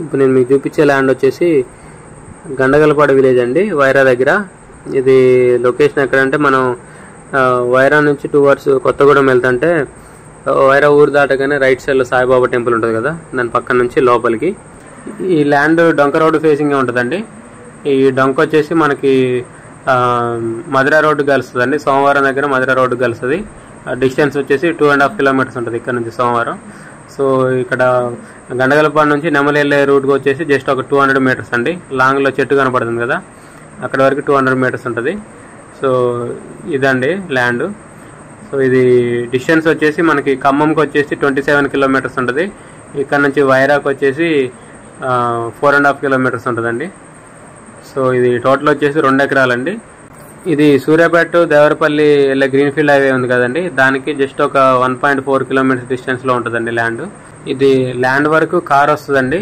ఇప్పుడు నేను మీకు చూపించే ల్యాండ్ వచ్చేసి గండగలపాడు విలేజ్ అండి, వైరా దగ్గర. ఇది లొకేషన్ ఎక్కడంటే మనం వైరా నుంచి 2 hours కొత్తగూడెం వెళ్తుంటే వైరా ఊరు దాటగానే రైట్ సైడ్లో సాయిబాబా టెంపుల్ ఉంటుంది కదా, దాని పక్కన నుంచి లోపలికి. ఈ ల్యాండ్ డొంక రోడ్డు ఫేసింగ్ ఉంటుందండి. ఈ డొంక వచ్చేసి మనకి మధుర రోడ్డు కలుస్తుందండి, సోమవారం దగ్గర మధుర రోడ్డు కలుస్తుంది. డిస్టెన్స్ వచ్చేసి 2.5 kilometers ఉంటుంది ఇక్కడ నుంచి సోమవారం. సో ఇక్కడ గండగలపాడు నుంచి నెమలి వెళ్ళే రూట్కి వచ్చేసి జస్ట్ ఒక 200 meters అండి. లాంగ్లో చెట్టు కనపడుతుంది కదా, అక్కడ వరకు 200 meters ఉంటుంది. సో ఇదండి ల్యాండ్. సో ఇది డిస్టెన్స్ వచ్చేసి మనకి ఖమ్మంకి వచ్చేసి 27 kilometers ఉంటుంది. ఇక్కడ నుంచి వైరాకి వచ్చేసి 4.5 kilometers ఉంటుందండి. సో ఇది టోటల్ వచ్చేసి 2 ఎకరాలండి. ఇది సూర్యాపేట దేవరపల్లి వెళ్ళే గ్రీన్ఫీల్డ్ హైవే ఉంది కదండి, దానికి జస్ట్ ఒక 1.4 kilometers డిస్టెన్స్లో ఉంటుందండి ల్యాండ్. ఇది ల్యాండ్ వరకు కార్ వస్తుందండి.